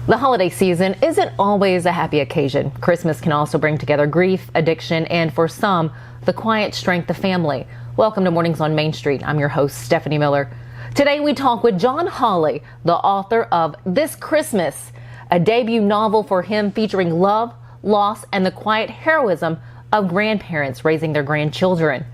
The holiday season isn't always a happy occasion. Christmas can also bring together grief, addiction, and for some, the quiet strength of family. Welcome to Mornings on Main Street. I'm your host, Stephanie Miller. Today we talk with John Holley, the author of This Christmas, a debut novel for him featuring love, loss, and the quiet heroism of grandparents raising their grandchildren.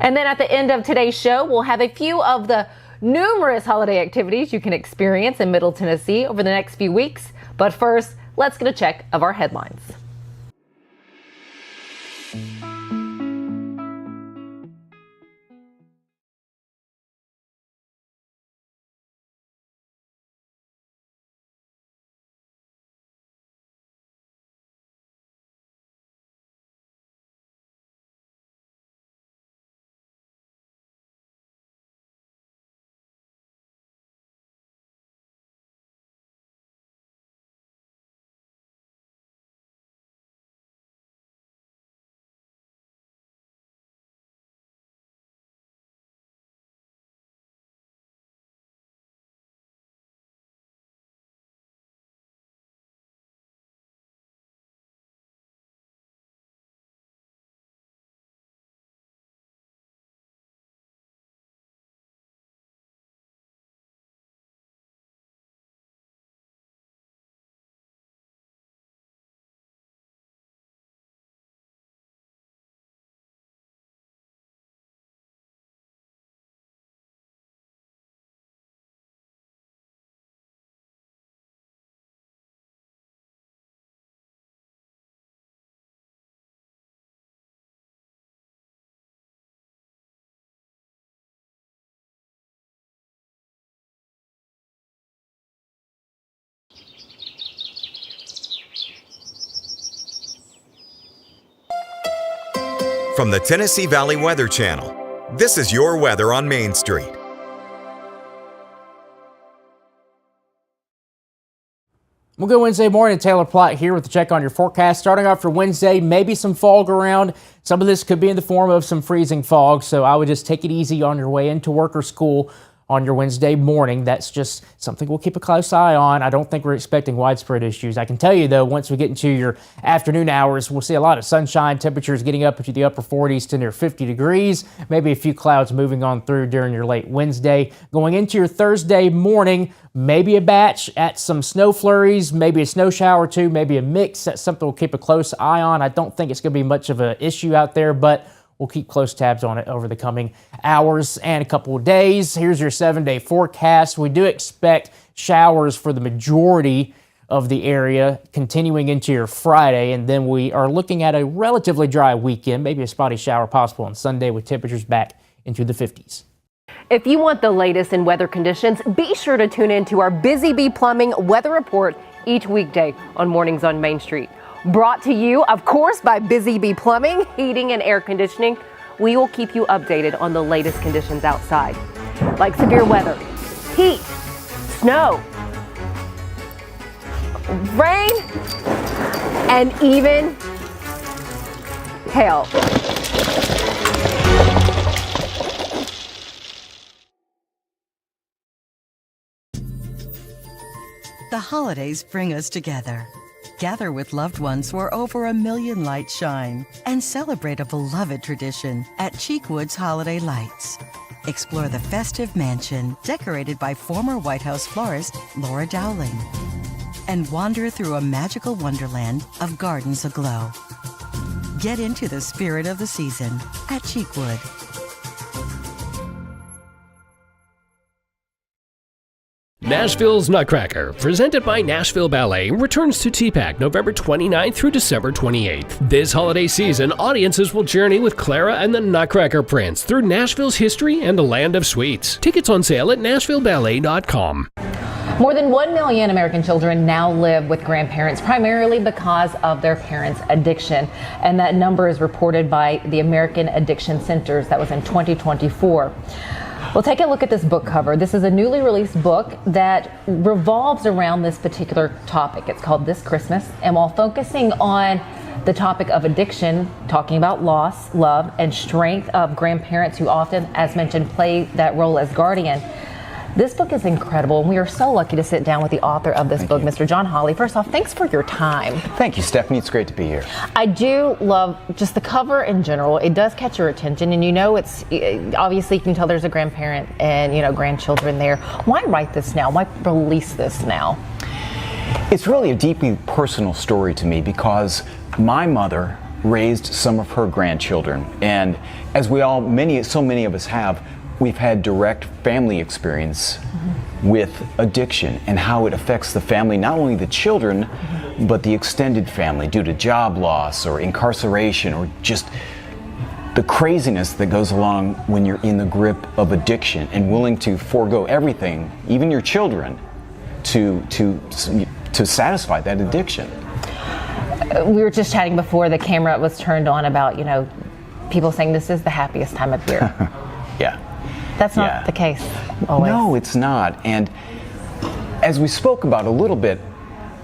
And then at the end of today's show, we'll have a few of the numerous holiday activities you can experience in Middle Tennessee over the next few weeks. But first, let's get a check of our headlines. From the Tennessee Valley Weather Channel, this is your weather on Main Street. Well, good Wednesday morning. Taylor Plott here with the check on your forecast. Starting off for Wednesday, maybe some fog around. Some of this could be in the form of some freezing fog, so I would just take it easy on your way into work or school on your Wednesday morning. That's just something we'll keep a close eye on. I don't think we're expecting widespread issues. I can tell you, though, once we get into your afternoon hours, we'll see a lot of sunshine, temperatures getting up into the upper 40s to near 50 degrees, maybe a few clouds moving on through during your late Wednesday. Going into your Thursday morning, maybe a batch at some snow flurries, maybe a snow shower or two, maybe a mix. That's something we'll keep a close eye on. I don't think it's going to be much of an issue out there, but we'll keep close tabs on it over the coming hours and a couple of days. Here's your 7-day forecast. We do expect showers for the majority of the area continuing into your Friday, and then we are looking at a relatively dry weekend, maybe a spotty shower possible on Sunday with temperatures back into the 50s. If you want the latest in weather conditions, be sure to tune in to our Busy Bee Plumbing weather report each weekday on Mornings on Main Street. Brought to you, of course, by Busy Bee Plumbing, Heating and Air Conditioning. We will keep you updated on the latest conditions outside, like severe weather, heat, snow, rain, and even hail. The holidays bring us together. Gather with loved ones where over 1 million lights shine and celebrate a beloved tradition at Cheekwood's Holiday Lights. Explore the festive mansion decorated by former White House florist Laura Dowling and wander through a magical wonderland of gardens aglow. Get into the spirit of the season at Cheekwood. Nashville's Nutcracker, presented by Nashville Ballet, returns to TPAC November 29th through December 28th. This holiday season, audiences will journey with Clara and the Nutcracker Prince through Nashville's history and the land of sweets. Tickets on sale at NashvilleBallet.com. More than 1 million American children now live with grandparents, primarily because of their parents' addiction. And that number is reported by the American Addiction Centers. That was in 2024. Well, take a look at this book cover. This is a newly released book that revolves around this particular topic. It's called This Christmas, and while focusing on the topic of addiction, talking about loss, love, and strength of grandparents who often, as mentioned, play that role as guardian, This book is incredible, and we are so lucky to sit down with the author of this book, Mr. John Holley. First off, thanks for your time. Thank you, Stephanie. It's great to be here. I do love just the cover in general. It does catch your attention, and it's obviously you can tell there's a grandparent and grandchildren there. Why write this now? Why release this now? It's really a deeply personal story to me because my mother raised some of her grandchildren, and as so many of us have, we've had direct family experience with addiction and how it affects the family, not only the children, but the extended family due to job loss or incarceration or just the craziness that goes along when you're in the grip of addiction and willing to forego everything, even your children, to satisfy that addiction. We were just chatting before the camera was turned on about, people saying this is the happiest time of year. Yeah. That's not the case always. No, it's not. And as we spoke about a little bit,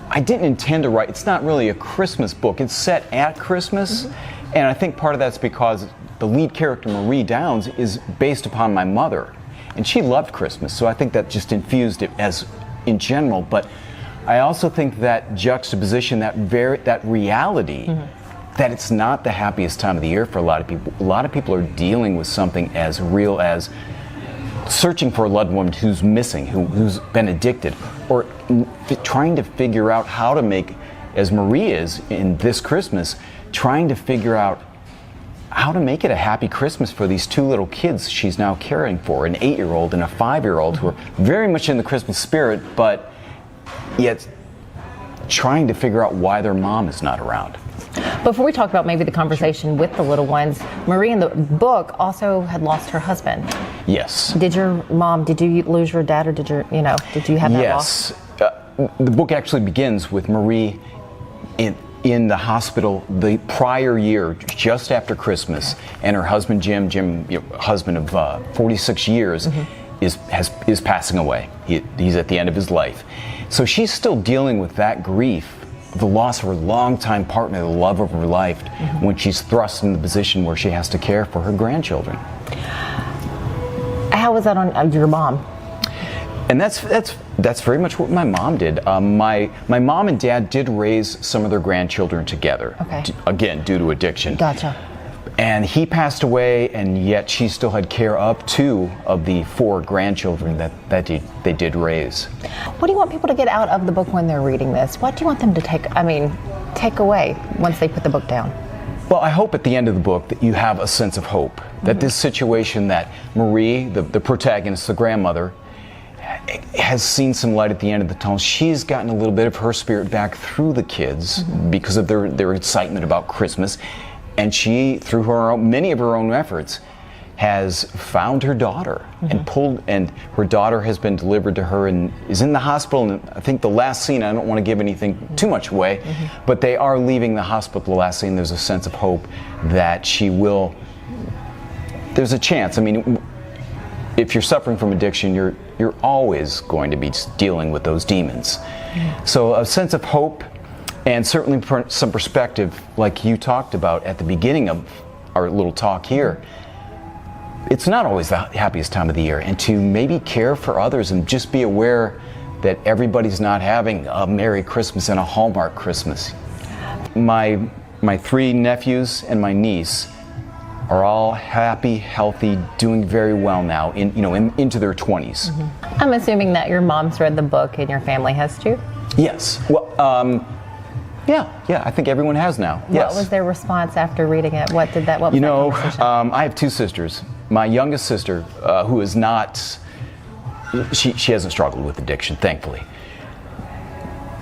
I didn't intend to write, it's not really a Christmas book. It's set at Christmas. And I think part of that's because the lead character, Marie Downs, is based upon my mother. And she loved Christmas, so I think that just infused it as in general. But I also think that juxtaposition, that reality, that it's not the happiest time of the year for a lot of people. A lot of people are dealing with something as real as searching for a loved one who's missing, who's been addicted, or trying to figure out how to make, as Marie is in this Christmas, trying to figure out how to make it a happy Christmas for these two little kids she's now caring for, an 8-year-old and a 5-year-old, who are very much in the Christmas spirit, but yet trying to figure out why their mom is not around. Before we talk about maybe the conversation with the little ones, Marie in the book also had lost her husband. Yes. Did you lose your dad, or did you have that loss? Yes. The book actually begins with Marie in the hospital the prior year, just after Christmas, and her husband Jim, husband of 46 years, is passing away. He's at the end of his life. So she's still dealing with that grief, the loss of her longtime partner, the love of her life, when she's thrust in the position where she has to care for her grandchildren. How was that on your mom? And that's very much what my mom did. My mom and dad did raise some of their grandchildren together. Okay. Again, due to addiction. Gotcha. And he passed away, and yet she still had care of 2 of the 4 grandchildren that they did raise. What do you want people to get out of the book when they're reading this? What do you want them to take away once they put the book down? Well, I hope at the end of the book that you have a sense of hope, that this situation that Marie, the protagonist, the grandmother, has seen some light at the end of the tunnel. She's gotten a little bit of her spirit back through the kids because of their excitement about Christmas. And she, through many of her own efforts, has found her daughter and her daughter has been delivered to her and is in the hospital. And I think the last scene, I don't want to give anything too much away, but they are leaving the hospital. The last scene, there's a sense of hope that she will. There's a chance. I mean, if you're suffering from addiction, you're always going to be dealing with those demons. So a sense of hope. And certainly some perspective, like you talked about at the beginning of our little talk here. It's not always the happiest time of the year, and to maybe care for others and just be aware that everybody's not having a Merry Christmas and a Hallmark Christmas. My 3 nephews and my niece are all happy, healthy, doing very well now, into their 20s. I'm assuming that your mom's read the book and your family has too? Yes. Well, yeah, I think everyone has now. Yes. What was their response after reading it? What was that conversation? I have 2 sisters. My youngest sister, who is not, she hasn't struggled with addiction, thankfully.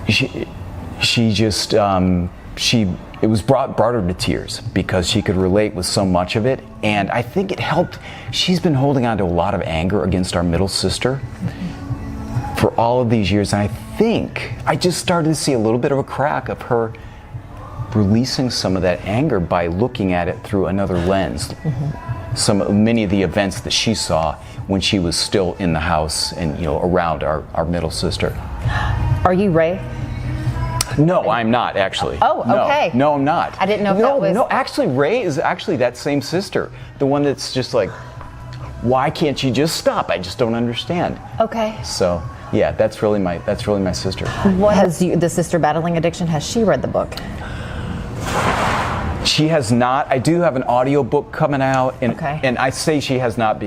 She just, it was brought her to tears because she could relate with so much of it. And I think it helped. She's been holding on to a lot of anger against our middle sister for all of these years, and I think I just started to see a little bit of a crack of her releasing some of that anger by looking at it through another lens. Many of the events that she saw when she was still in the house and around our middle sister. Are you Ray? No, I'm not actually. Oh, okay. No, I'm not. I didn't know if that was. No, actually, Ray is actually that same sister, the one that's just like why can't she just stop? I just don't understand. Okay. So yeah, that's really my sister. What has the sister battling addiction? Has she read the book? She has not. I do have an audio book coming out, and Okay. and I say she has not.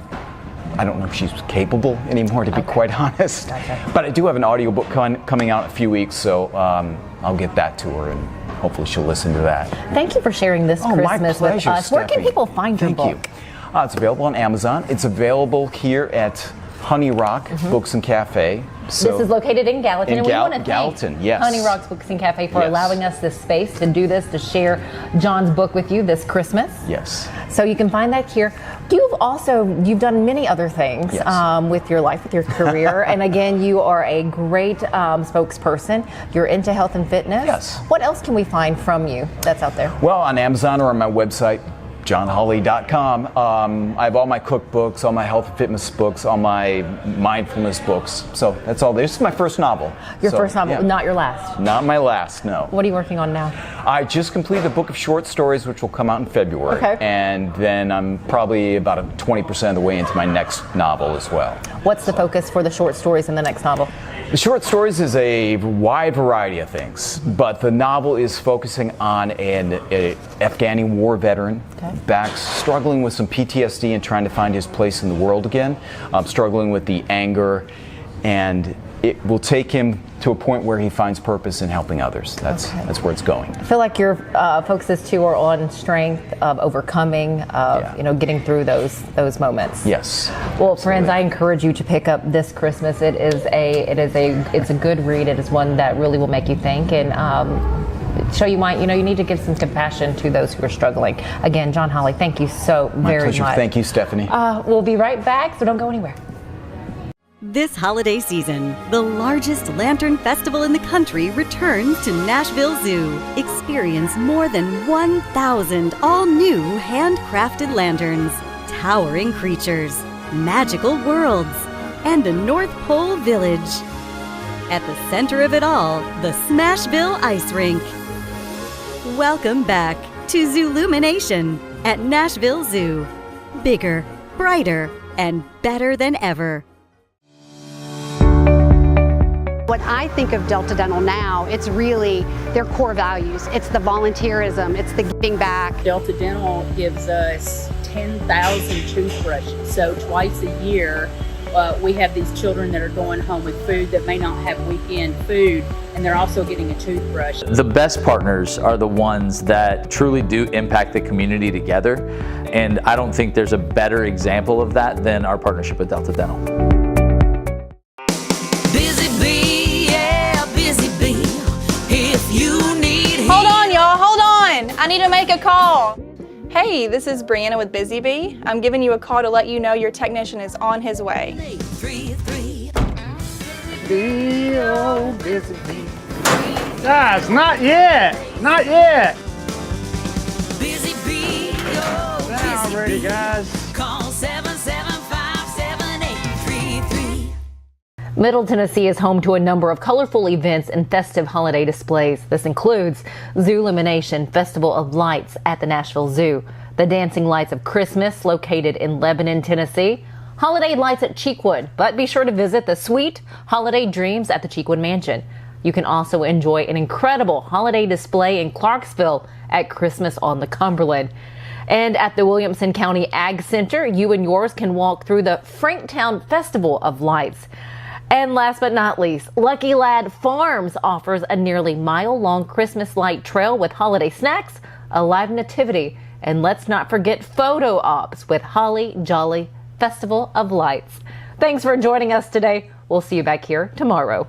I don't know if she's capable anymore, to be quite honest. Gotcha. But I do have an audio book coming out in a few weeks, so I'll get that to her, and hopefully she'll listen to that. Thank you for sharing this Oh, my Christmas pleasure, with us. Where can Stephanie. people find your Thank book? you. It's available on Amazon. It's available here at Honey Rock Books and Cafe. So This is located in Gallatin, in and we want to Gallatin, thank yes. Honey Rocks Books and Cafe for Yes. allowing us this space to do this, to share John's book with you this Christmas. Yes. So you can find that here. You've done many other things Yes. with your life, with your career, and again, you are a great spokesperson. You're into health and fitness. Yes. What else can we find from you that's out there? Well, on Amazon or on my website, johnholley.com. I have all my cookbooks, all my health and fitness books, all my mindfulness books. So that's all. This is my first novel. Your So, first novel, yeah. not your last. Not my last, no. What are you working on now? I just completed a book of short stories, which will come out in February. Okay. And then I'm probably about 20% of the way into my next novel as well. What's the focus for the short stories in the next novel? The short stories is a wide variety of things, but the novel is focusing on an Afghani war veteran back struggling with some PTSD and trying to find his place in the world again, struggling with the anger, and it will take him to a point where he finds purpose in helping others. That's where it's going. I feel like your focuses too are on strength, of overcoming, of getting through those moments. Yes. Well, friends, I encourage you to pick up this Christmas. It's a good read. It is one that really will make you think and show you you need to give some compassion to those who are struggling. Again, John Holley, thank you so very pleasure. much. Thank you, Stephanie. We'll be right back, so don't go anywhere. This holiday season, the largest lantern festival in the country returns to Nashville Zoo. Experience more than 1,000 all-new handcrafted lanterns, towering creatures, magical worlds, and a North Pole village. At the center of it all, the Smashville Ice Rink. Welcome back to Zoolumination at Nashville Zoo. Bigger, brighter, and better than ever. When I think of Delta Dental now, it's really their core values. It's the volunteerism, it's the giving back. Delta Dental gives us 10,000 toothbrushes. So twice a year, we have these children that are going home with food that may not have weekend food, and they're also getting a toothbrush. The best partners are the ones that truly do impact the community together, and I don't think there's a better example of that than our partnership with Delta Dental. Hold on, y'all, hold on. I need to make a call. Hey, this is Brianna with Busy Bee. I'm giving you a call to let you know your technician is on his way. Guys, not yet. Not yet. I'm ready, guys. Call 775-7833. Middle Tennessee is home to a number of colorful events and festive holiday displays. This includes Zoolumination, Festival of Lights at the Nashville Zoo, the Dancing Lights of Christmas located in Lebanon, Tennessee, Holiday Lights at Cheekwood, but be sure to visit the Sweet Holiday Dreams at the Cheekwood Mansion. You can also enjoy an incredible holiday display in Clarksville at Christmas on the Cumberland. And at the Williamson County Ag Center, you and yours can walk through the Franktown Festival of Lights. And last but not least, Lucky Lad Farms offers a nearly mile-long Christmas light trail with holiday snacks, a live nativity, and let's not forget photo ops with Holly Jolly Festival of Lights. Thanks for joining us today. We'll see you back here tomorrow.